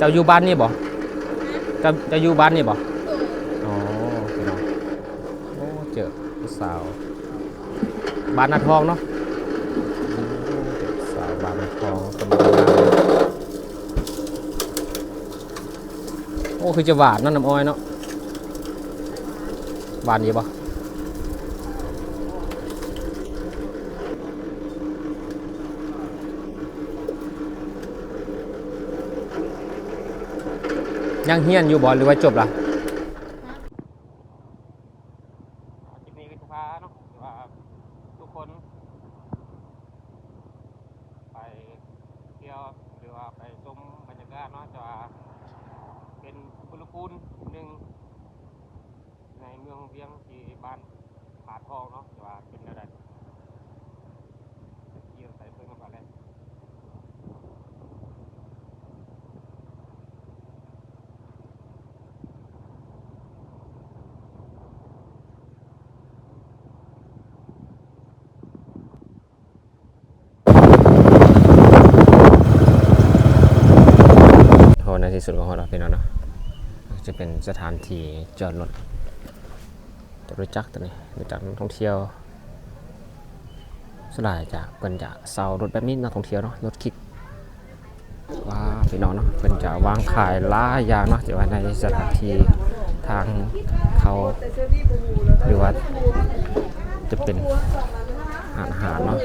จ้าอยู่บ้านนี่บ่จะอยู่บ้านนี่บ่อ๋อพี่น้องโอ้เจอผู้สาวบ้านนาทองเนาะเจอสาวบ้านนาทองคนงามโอ้คือจะหวานเนาะน้ำอ้อยเนาะหวานอยู่บ่ยังเฮียนอยู่บ่หรือว่าจบละคลิปนี้ก็จะพาเนาะว่าทุกคนไปเที่ยวหรือว่าไปชมบรรยากาศเนาะจะเป็นอุณหภูมิหนึ่งในเมืองเวียงที่บ้านผาทองเนาะจะว่าเป็นอะไรเกี่ยวใส่เพิ่มมาก่อนเลยในที่สุดของเราเป็นแล้วเนาะจะเป็นสถานที่จอดรถจะรู้จักตัวนี้รู้จักนักท่องเที่ยวสลายจากเป็นจะเซารถแบบนี้นักท่องเที่ยวเนาะรถคิกว่าพี่น้องเนาะเป็นจะวางขายหลายอย่างเนาะจะว่าในสถานที่ทางเขาหรือว่าจะเป็นอาหารเนาะ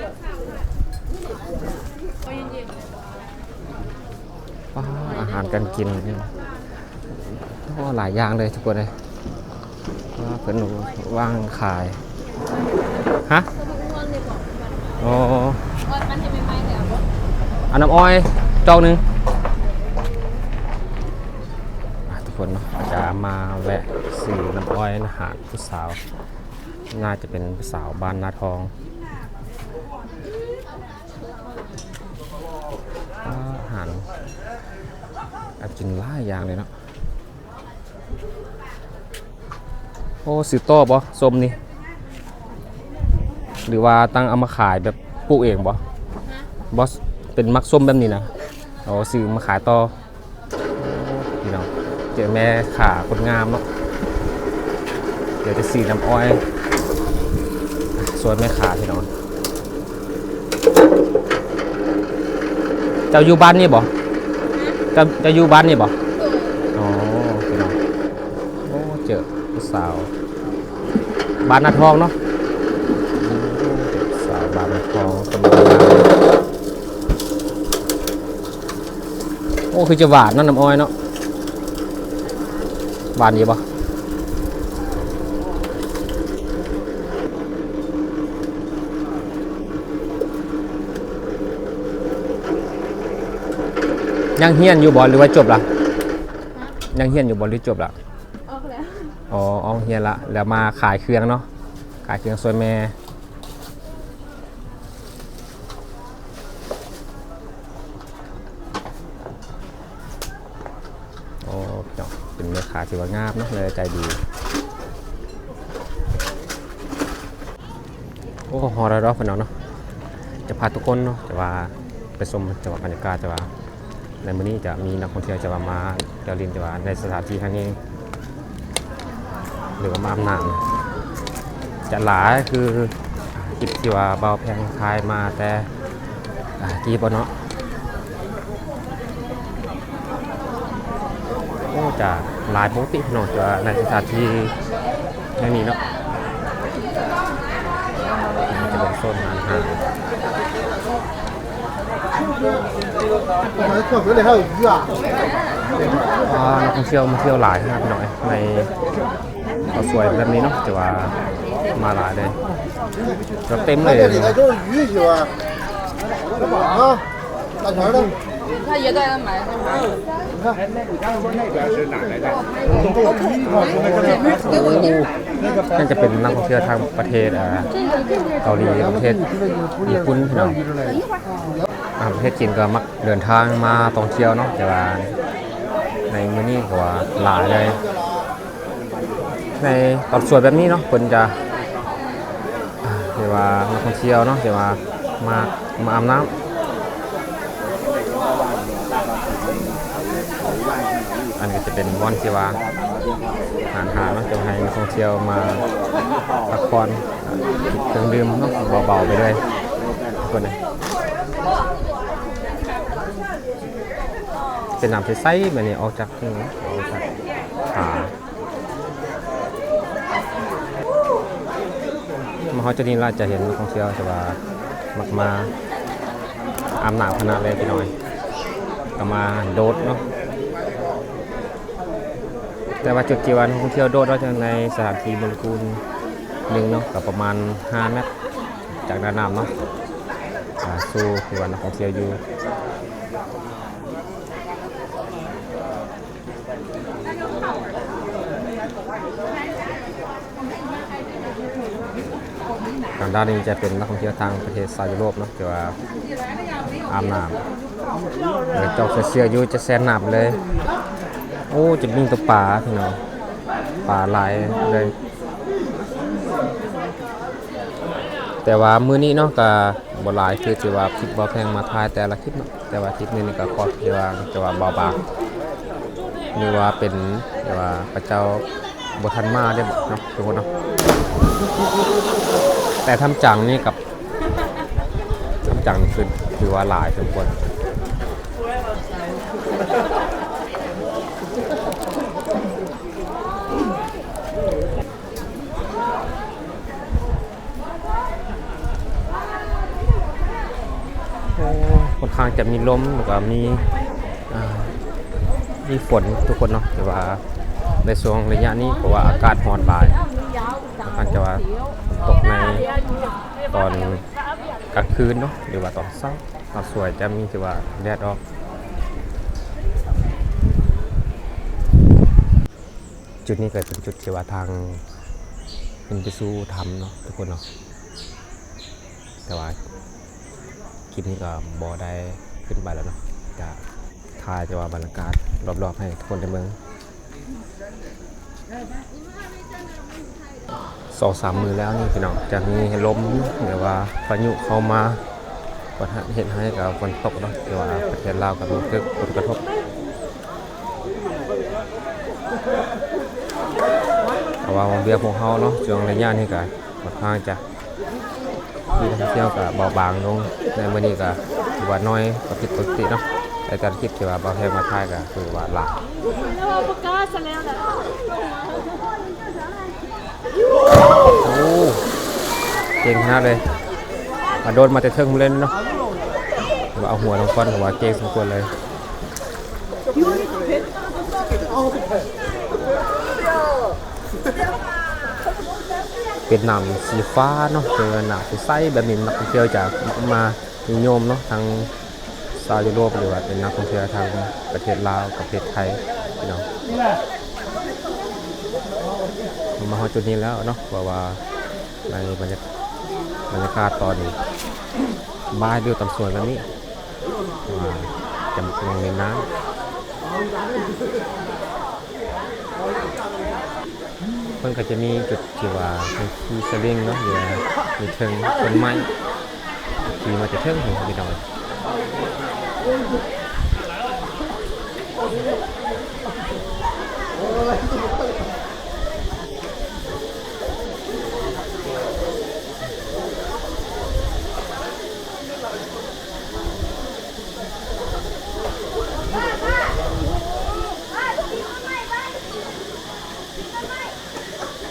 อาหารการกินหลายอย่างเลยทุกคนเลยว่าเพิ่นว่างขายฮะโอ้อันน้ำอ้อยจอกนึงทุกคนเนาะจะมาแวะซื้อน้ำอ้อยอาหารผู้สาวน่าจะเป็นผู้สาวบ้านนาทองอาหารกินหลายอย่างเลยเนาะโอ้ซื้อโต้บ่ส้มนี่หรือว่าตั้งเอามาขายแบบปลูกเองบ่บอสเป็นมักส้มแบบนี้นะโอ้ซื้อมาขายต่อพี่น้องเจอแม่ขาคนงามเนาะเดี๋ยวจะสีน้ำอ้อยส่วนแม่ขาพี่น้องเจ้าอยู่บ้านนี่บ่จะอยู่บ้านนี่บ่อ๋อพี่น้องโอ้เจอผู้สาวบ้านนาทองเนาะเจอสาวบ้านนาทองคนงามโอ้คือจะหวานเนาะน้ำอ้อยเนาะหวานดีบ่ยังเฮียนอยู่บ่หรือว่าจบละยังเฮียนอยู่บ่หรือจบละออกแล้วอ๋อเฮียนละแล้วมาขายเครื่องเนาะขายเครื่องซอยแม่โอ้เนาะเป็นแม่ค้าที่ว่างามเนาะเลยใจดีโอ้ฮอร์ดอกพี่น้องเนาะจะพาทุกคนเนาะจะว่าไปชมจังหวัดบรรยากาศจะว่าในมื้อนี้จะมีนักท่องเที่ยวจะมาเที่ยวลินจะว่าในสถานที่แห่งนี้หรือว่ามาอำนาจจะหลายคือกิจที่ว่าเบาแพงคายมาแต่กี่บ่เนาะโอ้จะหลายปกติเนาะจะในสถานที่แห่งนี้เนาะจะเป็นโซนอาหารนักท่องเที่ยวมาเที่ยวหลายครับหน่อยในเขาสวยแบบนี้เนาะแต่ว่ามาหลายเลยเราเต็มเลย他爷带他买，น่าจะเป็นนักท่องเที่ยวทางประเทศเกาหลีประเทศญี่ปุ่นพี่น้องประเทศจีนก็มักเดินทางมาท่องเที่ยวเนาะแต่ว่าในมื้อนี้ก็ว่าหลายเลยในตอนสวยแบบนี้เนาะคนจะแต่ว่านักท่องเที่ยวเนาะแต่ว่ามาอาบน้ำ อันก็จะเป็นม่อนที่ว่าหารเนาะจะให้นักท่องเที่ยวมาพักผ่อนกินเครื่องดื่มเนาะเบาๆไปเลยทุกคนเลยเป็นน้ำใสๆแบบนี้ออกจากนี่ออกจากขามาเขาจะนี่เราจะเห็นนักท่องเที่ยวจะว่ามักมาอาบน้ำขนาดเลยพี่น้อยก็มาโดดเนาะแต่ว่าจุดที่ว่านักท่องเที่ยวโดดเราจะในสถานที่โมเลกุลหนึ่งเนาะกับประมาณ5 เมตรจากด้านน้ำเนาะสู่ที่ว่านักท่องเที่ยวอยู่ทางด้านนี้จะเป็นนักท่องเที่ยวทางประเทศซาอุยุโรปเนาะที่ว่าอาบน้ำจอกเสียอยู่จะแซนน้ำเลยโอ้จะมีตัวปลาพี่น้องปลาหลายเลยแต่ว่ามื้อนี้เนาะก็บ่หลายคือสิว่าคลิปบ่แพงมาถ่ายแต่ละคลิปเนาะแต่ว่าคลิปนี้นี่ก็ขอที่ว่าจะว่าเบาบางหรือว่าเป็นแต่ว่าพระเจ้าบ่ทันมาได้บ่เนาะทุกคนเนาะแต่ทำจังนี่กับทำจังคือถือว่าหลายทุกคนค่อนข้างจะมีลมแล้วก็มีฝนทุกคนเนาะแต่ว่าในช่วงระยะนี้เพราะว่าอากาศร้อนหลายค่อนข้างจะว่าตกในตอนกลางคืนเนาะหรือว่าตอนเช้าตอนสวยจะมีที่ว่าแดดออกจุดนี้เกิดเป็นจุดที่ว่าทางเป็นไปสู่ธรรมเนาะทุกคนเนาะแต่ว่าคลิปนี้ก็บอได้ขึ้นไปแล้วเนาะจะถ่ายจะว่าบรรยากาศรอบๆให้ทุกคนได้เมือง2-3 มือแล้วนี่พี่น้องจะมีลมหรือว่าพายุเข้ามาก็เห็นให้กับฝนตกเนาะหรือว่าประเทศลาวกับมีผลกระทบแต่ว่าวงเวียนของเขาเนาะช่วงระยะนี้ก็ค่อนข้างจะมีนักท่องเที่ยวกับเบาบางลงในวันนี้ก็ถือว่าน้อยกว่าผิดปกติเนาะแต่การคิดที่ว่าบางแห่งมาถ่ายก็คือว่าหลักโอ้เก่งขนาดเลยโดนมาแต่เทิงเล่นเนาะเอาหัวลงก้อนหัวเก่งสมควรเลยเป็นน้ำสีฟ้าเนาะเป็นน้ำใสแบบนี้นักท่องเที่ยวจากมานิยมเนาะทางซาอุยุโรปหรือว่าเป็นนักท่องเที่ยวทางประเทศลาวกับประเทศไทยพี่น้องมาฮอดจุดนี้แล้วเนาะเพราะว่าในบรรยากาศตอนบ่ายดูตำสวยแบบนี้จะลงในน้ำเพิ่นก็จะมีจุดที่ว่ามีสลิงเนาะหรือมีเทิงต้นไม้ที่มาจะเทิงของพี่น้อง